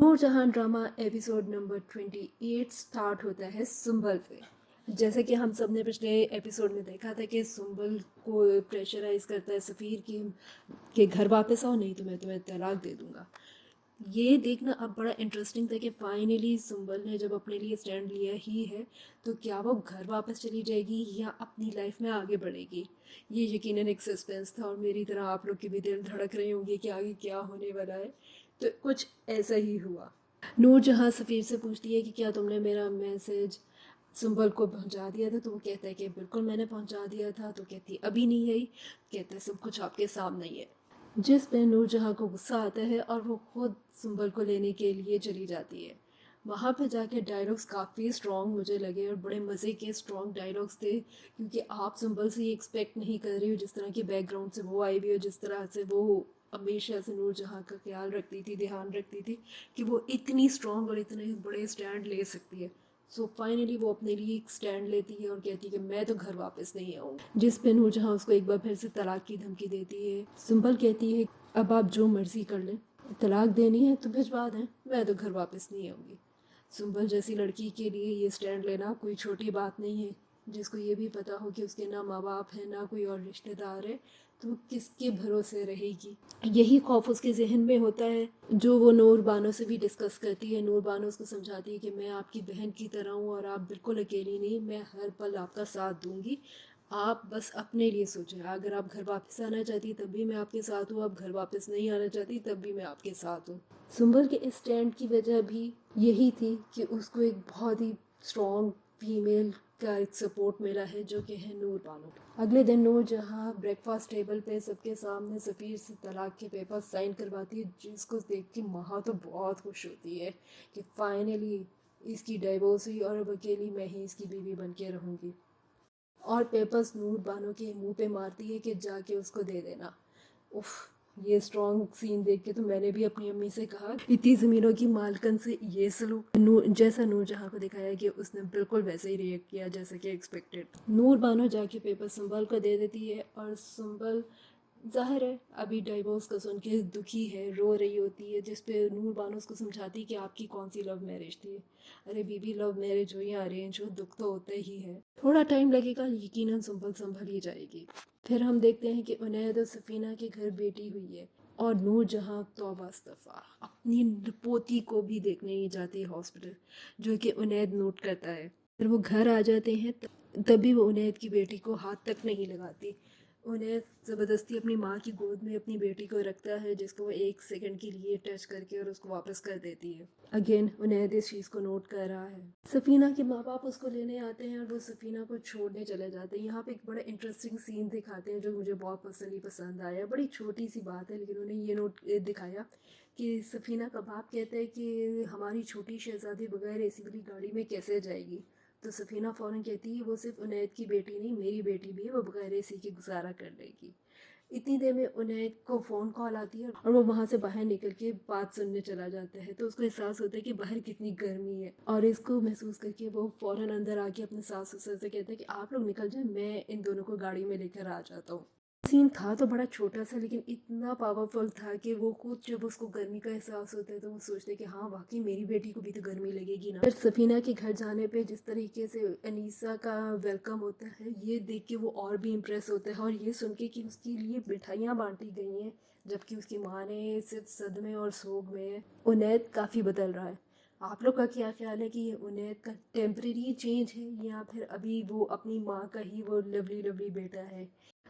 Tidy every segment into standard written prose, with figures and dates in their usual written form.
Noor Jahan drama episode number 28 start होता है सुंबल से। जैसे कि हम सब ने पिछले एपिसोड में देखा था कि सुंबल को प्रेशराइज करता है सफ़ीर की कि घर वापस आओ, नहीं तो मैं तुम्हें तलाक दे दूंगा। ये देखना अब बड़ा इंटरेस्टिंग था कि फाइनली सुंबल ने जब अपने लिए स्टैंड लिया ही है तो क्या वो घर वापस चली जाएगी या अपनी लाइफ में आगे बढ़ेगी। ये यकीनन एक सस्पेंस था और मेरी तरह आप लोग के भी दिल धड़क रहे होंगे कि आगे क्या होने वाला है। तो कुछ ऐसा ही हुआ। नूरजहां सफ़ीर से पूछती है कि क्या तुमने मेरा मैसेज सुंबल को पहुंचा दिया था। तो वो कहता है कि बिल्कुल मैंने पहुंचा दिया था। तो कहती है अभी नहीं आई। कहता है सब कुछ आपके सामने ही है। जिस पे नूरजहां को गुस्सा आता है और वो खुद सुंबल को लेने के लिए चली जाती है। वहाँ पे जाके डायलॉग्स काफ़ी स्ट्रॉन्ग मुझे लगे और बड़े मज़े के स्ट्रॉन्ग डायलॉग्स थे, क्योंकि आप सुंबल से ये एक्सपेक्ट नहीं कर रही हो जिस तरह के बैकग्राउंड से वो आई हुई हो, जिस तरह से वो हमेशा से नूरजहां का ख्याल रखती थी, ध्यान रखती थी कि वो इतनी स्ट्रॉन्ग और इतने बड़े स्टैंड ले सकती है। सो फाइनली वो अपने लिए एक स्टैंड लेती है और कहती है कि मैं तो घर वापस नहीं आऊँगी। जिस पे नूरजहां उसको एक बार फिर से तलाक की धमकी देती है। सुंबल कहती है अब आप जो मर्ज़ी कर लें, तलाक देनी है तो भिजवा दें, मैं तो घर वापस नहीं आऊँगी। सुंबल जैसी लड़की के लिए ये स्टैंड लेना कोई छोटी बात नहीं है, जिसको ये भी पता हो कि उसके ना माँ बाप हैं ना कोई और रिश्तेदार है, तो वो किसके भरोसे रहेगी। यही खौफ उसके जहन में होता है, जो वो नूर बानो से भी डिस्कस करती है। नूर बानो उसको समझाती है कि मैं आपकी बहन की तरह हूँ और आप बिल्कुल अकेली नहीं, मैं हर पल आपका साथ दूंगी। आप बस अपने लिए सोचें, अगर आप घर वापस आना चाहती तब भी मैं आपके साथ हूँ, आप घर वापस नहीं आना चाहती तब भी मैं आपके साथ हूँ। सुंबल के इस स्टैंड की वजह भी यही थी कि उसको एक बहुत ही स्ट्रॉन्ग फीमेल का एक सपोर्ट मिला है, जो कि है नूर बानो। अगले दिन नूर जहाँ ब्रेकफास्ट टेबल पे सबके सामने सफ़ीर से तलाक के पेपर साइन करवाती है, जिसको देख के महा तो बहुत खुश होती है कि फाइनली इसकी डाइवोर्स हुई और अब अकेली मैं ही इसकी बीवी बन के रहूँगी। और पेपर्स नूर बानो के मुंह पे मारती है कि जाके उसको दे देना। उफ, ये स्ट्रॉन्ग सीन देख के तो मैंने भी अपनी अम्मी से कहा इतनी ज़मीनों की मालकन से ये सलूक। नूर जैसा नूरजहां को दिखाया कि उसने बिल्कुल वैसे ही रिएक्ट किया जैसे कि एक्सपेक्टेड। नूर बानो जाके पेपर सुंबल को दे देती है और सुंबल ज़ाहिर है अभी डाइवोर्स का सुन के दुखी है, रो रही होती है। जिस पे नूर बानो उसको समझाती है कि आपकी कौन सी लव मैरिज थी। अरे बीबी, लव मैरिज हो या अरेंज हो, दुख तो होता ही है, थोड़ा टाइम लगेगा, यकीनन सुंबल संभल ही जाएगी। फिर हम देखते हैं कि उनैद और सफ़ीना के घर बेटी हुई है और नूर जहाँ तौबा इस्तफ़ा अपनी पोती को भी देखने नहीं जाती हॉस्पिटल, जो कि उनैद नोट करता है। फिर वो घर आ जाते हैं तभी वो उनैद की बेटी को हाथ तक नहीं लगाती। उन्हें ज़बरदस्ती अपनी माँ की गोद में अपनी बेटी को रखता है, जिसको वो एक सेकंड के लिए टच करके और उसको वापस कर देती है। अगेन उन्हें इस चीज़ को नोट कर रहा है। सफ़ीना के माँ बाप उसको लेने आते हैं और वो सफ़ीना को छोड़ने चले जाते हैं। यहाँ पे एक बड़ा इंटरेस्टिंग सीन दिखाते हैं जो मुझे बहुत पर्सनली पसंद आया। बड़ी छोटी सी बात है, लेकिन उन्हें ये नोट दिखाया कि सफ़ीना का बाप कहता है कि हमारी छोटी शहज़ादी बगैर एसी वाली गाड़ी में कैसे जाएगी। तो सफ़ीना फ़ौरन कहती है वो सिर्फ उनैद की बेटी नहीं, मेरी बेटी भी है, वो बगैर एसी के गुजारा कर लेगी। इतनी देर में उनैद को फ़ोन कॉल आती है और वो वहाँ से बाहर निकल के बात सुनने चला जाता है। तो उसको एहसास होता है कि बाहर कितनी गर्मी है और इसको महसूस करके वो फ़ौरन अंदर आके अपने सास ससुर से कहता है कि आप लोग निकल जाए, मैं इन दोनों को गाड़ी में लेकर आ जाता हूँ। सीन था तो बड़ा छोटा सा, लेकिन इतना पावरफुल था कि वो खुद जब उसको गर्मी का एहसास होता है तो वो सोचते हैं कि हाँ वाकई मेरी बेटी को भी तो गर्मी लगेगी ना। फिर सफ़ीना के घर जाने पे जिस तरीके से अनीसा का वेलकम होता है, ये देख के वो और भी इम्प्रेस होता है और ये सुन के कि उसके लिए मिठाइयाँ बांटी गई हैं, जबकि उसकी माँ ने सिर्फ सदमे और सोग में है। उनैद काफ़ी बदल रहा है। आप लोग का क्या ख्याल है कि ये उनैद का टेम्परेरी चेंज है या फिर अभी वो अपनी माँ का ही वो लवली लवली बेटा है?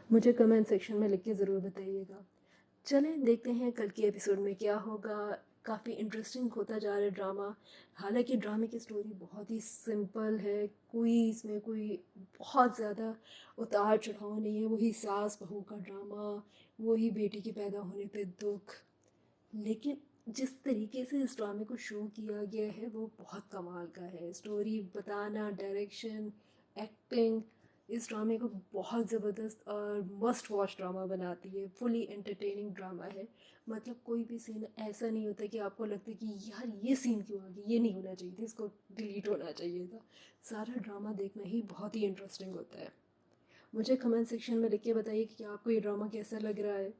मुझे कमेंट सेक्शन में लिख के ज़रूर बताइएगा। चलें देखते हैं कल के एपिसोड में क्या होगा। काफ़ी इंटरेस्टिंग होता जा रहा है ड्रामा। हालांकि ड्रामे की स्टोरी बहुत ही सिंपल है, कोई इसमें कोई बहुत ज़्यादा उतार चढ़ाव नहीं है। वही सास बहू का ड्रामा, वही बेटी के पैदा होने पे दुख, लेकिन जिस तरीके से इस ड्रामे को शो किया गया है वो बहुत कमाल का है। स्टोरी बताना, डायरेक्शन, एक्टिंग इस ड्रामे को बहुत ज़बरदस्त और मस्ट वॉच ड्रामा बनाती है। फुली एंटरटेनिंग ड्रामा है। मतलब कोई भी सीन ऐसा नहीं होता कि आपको लगता है कि यार ये सीन क्यों आ गया, ये नहीं होना चाहिए था, इसको डिलीट होना चाहिए था। सारा ड्रामा देखना ही बहुत ही इंटरेस्टिंग होता है। मुझे कमेंट सेक्शन में लिख के बताइए कि आपको ये ड्रामा कैसा लग रहा है।